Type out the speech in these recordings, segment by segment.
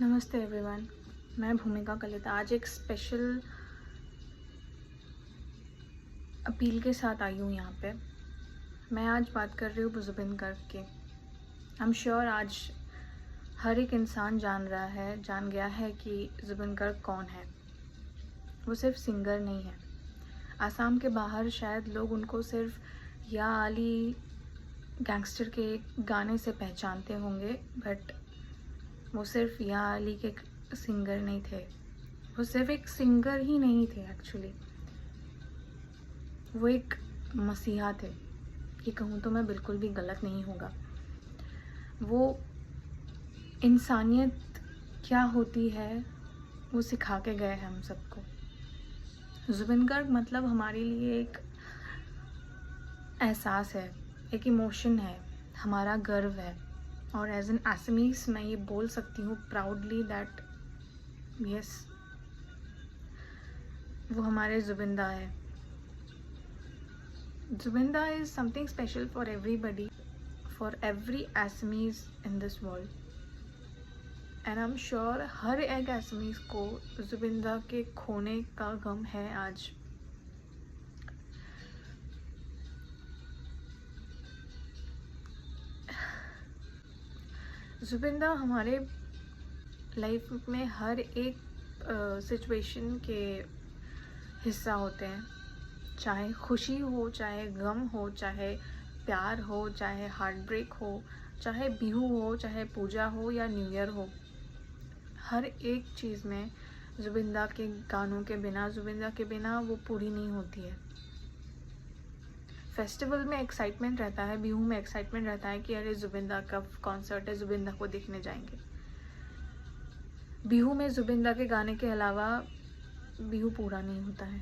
नमस्ते एवरीवन। मैं भूमिका कलिता आज एक स्पेशल अपील के साथ आई हूँ यहाँ पे। मैं आज बात कर रही हूँ जुबिन गर्ग की। आई एम श्योर आज हर एक इंसान जान गया है कि जुबिन गर्ग कौन है। वो सिर्फ सिंगर नहीं है। आसाम के बाहर शायद लोग उनको सिर्फ या अली गैंगस्टर के गाने से पहचानते होंगे, बट वो सिर्फ या अली के सिंगर नहीं थे। वो सिर्फ एक सिंगर ही नहीं थे, एक्चुअली वो एक मसीहा थे। ये कहूँ तो मैं बिल्कुल भी गलत नहीं होगा। वो इंसानियत क्या होती है वो सिखा के गए हैं हम सबको। जुबिन गर्ग मतलब हमारे लिए एक एहसास है, एक इमोशन है, हमारा गर्व है। और एज एन असमीज मैं ये बोल सकती हूँ प्राउडली दैट यस, वो हमारे जुबिंदा है। Zubeenda is something special for everybody, for every Assamese in this world. And I am sure हर एक असमीज को जुबिंदा के खोने का गम है आज। जुबिंदा हमारे लाइफ में हर एक सिचुएशन के हिस्सा होते हैं, चाहे खुशी हो, चाहे गम हो, चाहे प्यार हो, चाहे हार्ट ब्रेक हो, चाहे बिहू हो, चाहे पूजा हो या न्यू ईयर हो। हर एक चीज़ में जुबिंदा के गानों के बिना, जुबिंदा के बिना वो पूरी नहीं होती है। फेस्टिवल में एक्साइटमेंट रहता है, बिहू में एक्साइटमेंट रहता है कि अरे जुबिंदा का कॉन्सर्ट है, जुबिंदा को देखने जाएंगे। बिहू में जुबिंदा के गाने के अलावा बिहू पूरा नहीं होता है।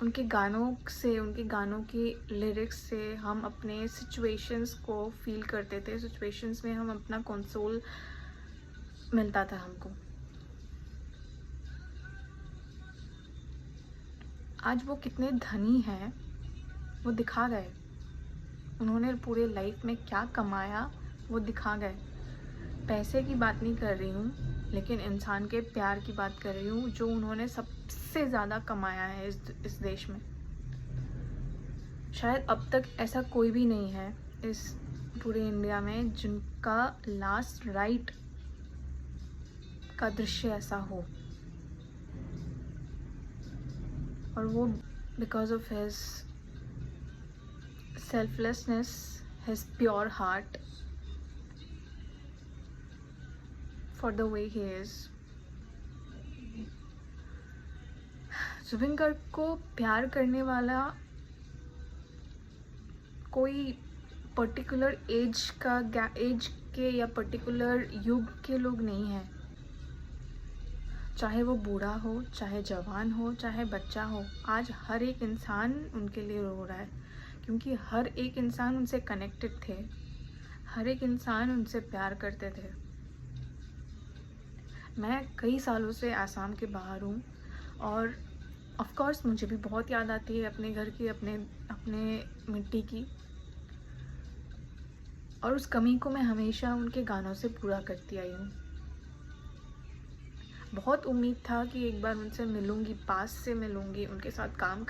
उनके गानों से, उनके गानों की लिरिक्स से हम अपने सिचुएशंस को फील करते थे। सिचुएशंस में हम अपना कंसोल मिलता था हमको। आज वो कितने धनी हैं वो दिखा गए। उन्होंने पूरे लाइफ में क्या कमाया वो दिखा गए। पैसे की बात नहीं कर रही हूँ, लेकिन इंसान के प्यार की बात कर रही हूँ, जो उन्होंने सबसे ज़्यादा कमाया है इस देश में। शायद अब तक ऐसा कोई भी नहीं है इस पूरे इंडिया में जिनका लास्ट राइट का दृश्य ऐसा हो। और वो because of his selflessness, his pure heart, for the way he is. Zubeen Garg को प्यार करने वाला कोई पर्टिकुलर एज के या पर्टिकुलर युग के लोग नहीं हैं। चाहे वो बूढ़ा हो, चाहे जवान हो, चाहे बच्चा हो, आज हर एक इंसान उनके लिए रो रहा है, क्योंकि हर एक इंसान उनसे कनेक्टेड थे, हर एक इंसान उनसे प्यार करते थे। मैं कई सालों से आसाम के बाहर हूँ और ऑफ कोर्स मुझे भी बहुत याद आती है अपने घर की, अपने मिट्टी की। और उस कमी को मैं हमेशा उनके गानों से पूरा करती आई हूँ। बहुत उम्मीद था कि एक बार उनसे मिलूँगी, पास से मिलूँगी, उनके साथ काम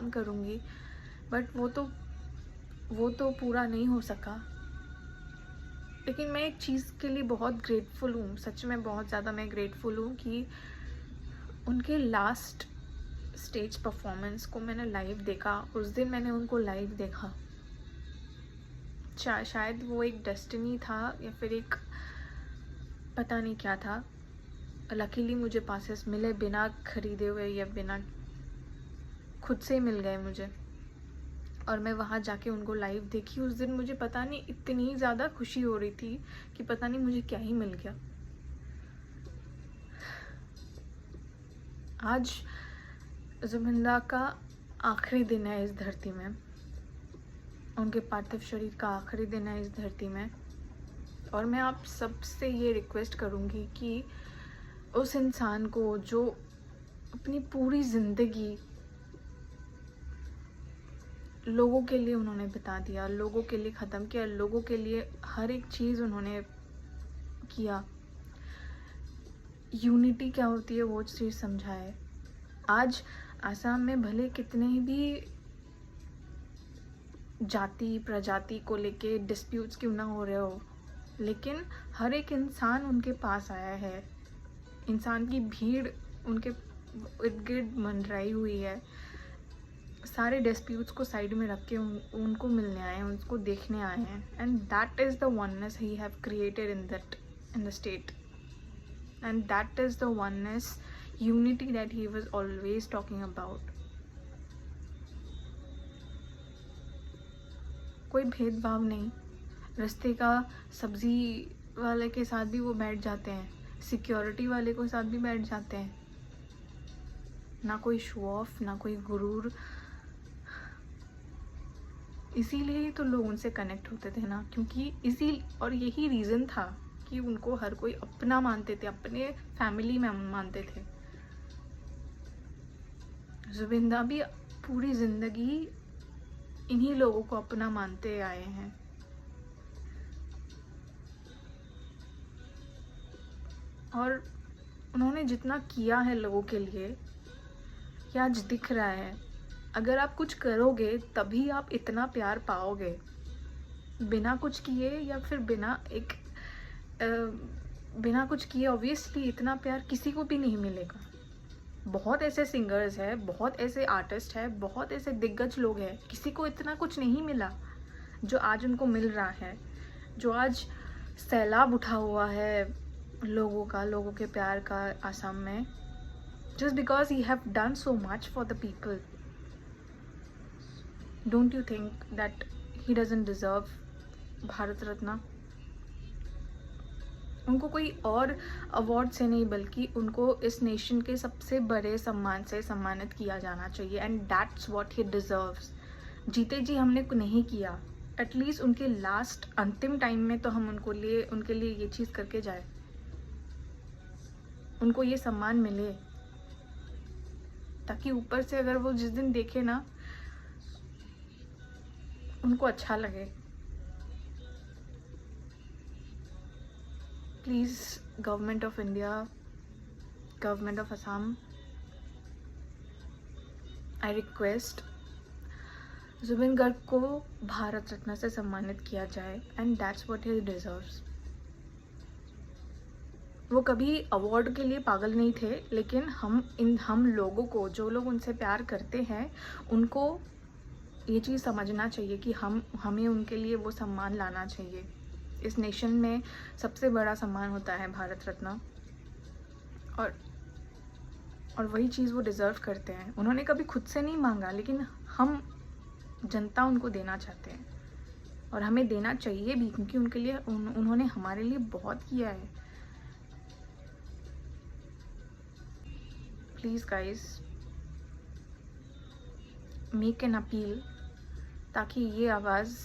करूँगी, बट वो तो पूरा नहीं हो सका। लेकिन मैं एक चीज़ के लिए बहुत ग्रेटफुल हूँ, सच में बहुत ज़्यादा मैं ग्रेटफुल हूँ कि उनके लास्ट स्टेज परफॉर्मेंस को मैंने लाइव देखा। उस दिन मैंने उनको लाइव देखा। शायद वो एक डेस्टिनी था या फिर एक पता नहीं क्या था। लकीली मुझे पासेस मिले, बिना खरीदे हुए या बिना खुद से मिल गए मुझे, और मैं वहाँ जाके उनको लाइव देखी। उस दिन मुझे पता नहीं इतनी ज़्यादा खुशी हो रही थी कि पता नहीं मुझे क्या ही मिल गया। आज जुबिंदा का आखिरी दिन है इस धरती में, उनके पार्थिव शरीर का आखिरी दिन है इस धरती में। और मैं आप सबसे ये रिक्वेस्ट करूँगी कि उस इंसान को जो अपनी पूरी ज़िंदगी लोगों के लिए उन्होंने बिता दिया, लोगों के लिए ख़त्म किया, लोगों के लिए हर एक चीज़ उन्होंने किया। यूनिटी क्या होती है वो चीज़ समझाए। आज आसाम में भले कितने भी जाति प्रजाति को लेके डिस्प्यूट्स क्यों ना हो रहे हो, लेकिन हर एक इंसान उनके पास आया है। इंसान की भीड़ उनके इर्द गिर्द मंडराई हुई है। सारे डिस्प्यूट्स को साइड में रख के उनको मिलने आए हैं, उनको देखने आए हैं। And that is the oneness he have created in the state, and that is the oneness, unity that he was always talking about. कोई भेदभाव नहीं। रास्ते का सब्जी वाले के साथ भी वो बैठ जाते हैं, सिक्योरिटी वाले के साथ भी बैठ जाते हैं। ना कोई शो ऑफ, ना कोई गुरूर। इसीलिए ही तो लोग उनसे कनेक्ट होते थे ना, क्योंकि और यही रीज़न था कि उनको हर कोई अपना मानते थे, अपने फैमिली में मानते थे। जुबिंदा भी पूरी ज़िंदगी इन्हीं लोगों को अपना मानते आए हैं। और उन्होंने जितना किया है लोगों के लिए, ये आज दिख रहा है। अगर आप कुछ करोगे तभी आप इतना प्यार पाओगे। बिना कुछ किए या फिर बिना कुछ किए ऑब्वियसली इतना प्यार किसी को भी नहीं मिलेगा। बहुत ऐसे सिंगर्स हैं, बहुत ऐसे आर्टिस्ट हैं, बहुत ऐसे दिग्गज लोग हैं, किसी को इतना कुछ नहीं मिला जो आज उनको मिल रहा है। जो आज सैलाब उठा हुआ है लोगों के प्यार का आसाम में, just because he have done so much for the people. Don't you think that he doesn't deserve Bharat Ratna? उनको कोई और अवार्ड से नहीं, बल्कि उनको इस नेशन के सबसे बड़े सम्मान से सम्मानित किया जाना चाहिए, and that's what he deserves. जीते जी हमने नहीं किया, एटलीस्ट उनके लास्ट अंतिम टाइम में तो हम उनके लिए ये चीज़ करके जाए, उनको ये सम्मान मिले, ताकि ऊपर से अगर वो जिस दिन देखे ना, उनको अच्छा लगे। Please government of India, government of Assam, I request Zubeen Garg को भारत रत्न से सम्मानित किया जाए, and that's what he deserves. वो कभी अवार्ड के लिए पागल नहीं थे, लेकिन हम लोगों को, जो लोग उनसे प्यार करते हैं, उनको ये चीज़ समझना चाहिए कि हमें उनके लिए वो सम्मान लाना चाहिए। इस नेशन में सबसे बड़ा सम्मान होता है भारत रत्न, और वही चीज़ वो डिज़र्व करते हैं। उन्होंने कभी खुद से नहीं मांगा, लेकिन हम जनता उनको देना चाहते हैं, और हमें देना चाहिए भी, क्योंकि उनके लिए उन्होंने हमारे लिए बहुत किया है। Please guys, make an appeal, ताकि ये आवाज़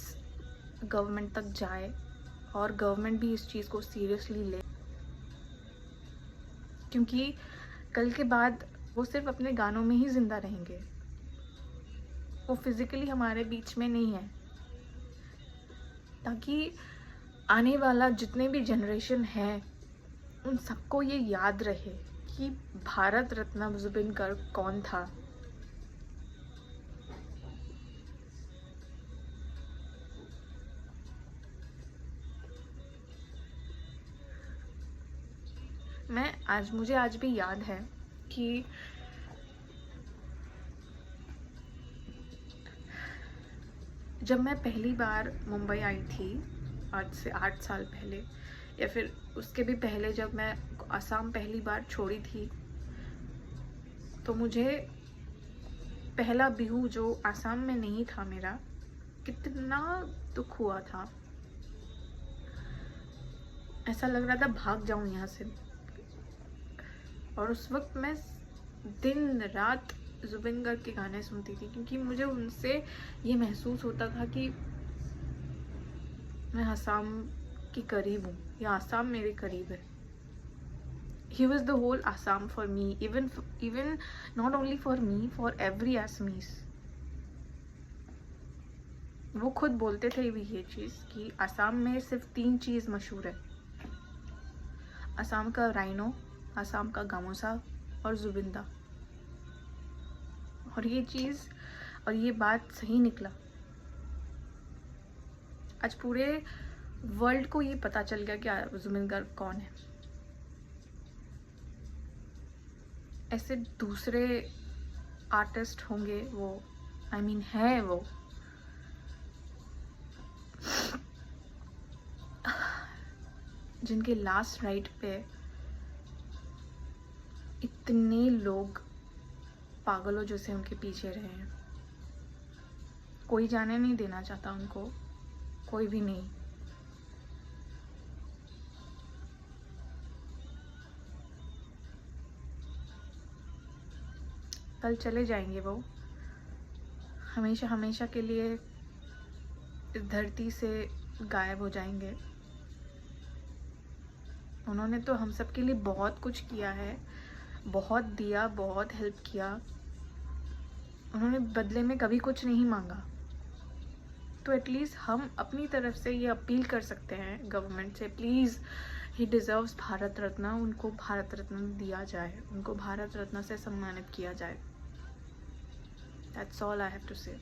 गवर्नमेंट तक जाए और गवर्नमेंट भी इस चीज़ को सीरियसली ले, क्योंकि कल के बाद वो सिर्फ अपने गानों में ही ज़िंदा रहेंगे, वो फिज़िकली हमारे बीच में नहीं है। ताकि आने वाला जितने भी जनरेशन है, उन सबको ये याद रहे कि भारत रत्न जुबिन गर्ग कौन था। मुझे आज भी याद है कि जब मैं पहली बार मुंबई आई थी, आज से 8 साल पहले, या फिर उसके भी पहले, जब मैं असम पहली बार छोड़ी थी, तो मुझे पहला बिहू जो असम में नहीं था मेरा, कितना दुख हुआ था। ऐसा लग रहा था भाग जाऊं यहाँ से। और उस वक्त मैं दिन रात जुबिन गर्ग के गाने सुनती थी, क्योंकि मुझे उनसे ये महसूस होता था कि मैं आसाम के करीब हूँ, या आसाम मेरे करीब है। He was the whole Assam for me, even not only for me, for every Assamese. वो खुद बोलते थे भी ये चीज़ कि असम में सिर्फ 3 चीज़ मशहूर है, असम का राइनो, असम का गामोसा और जुबिंदा। और ये बात सही निकला। आज पूरे वर्ल्ड को ये पता चल गया कि जुबिन गर्ग कौन है। ऐसे दूसरे आर्टिस्ट होंगे वो, आई मीन है वो, जिनके लास्ट राइट पे इतने लोग पागलों जैसे उनके पीछे रहे हैं। कोई जाने नहीं देना चाहता उनको, कोई भी नहीं। कल चले जाएंगे वो, हमेशा हमेशा के लिए इस धरती से गायब हो जाएंगे। उन्होंने तो हम सब के लिए बहुत कुछ किया है, बहुत दिया, बहुत हेल्प किया। उन्होंने बदले में कभी कुछ नहीं मांगा। तो एटलीस्ट हम अपनी तरफ से ये अपील कर सकते हैं गवर्नमेंट से, please he deserves Bharat Ratna, उनको भारत रत्न दिया जाए, उनको भारत रत्न से सम्मानित किया जाए। That's all I have to से।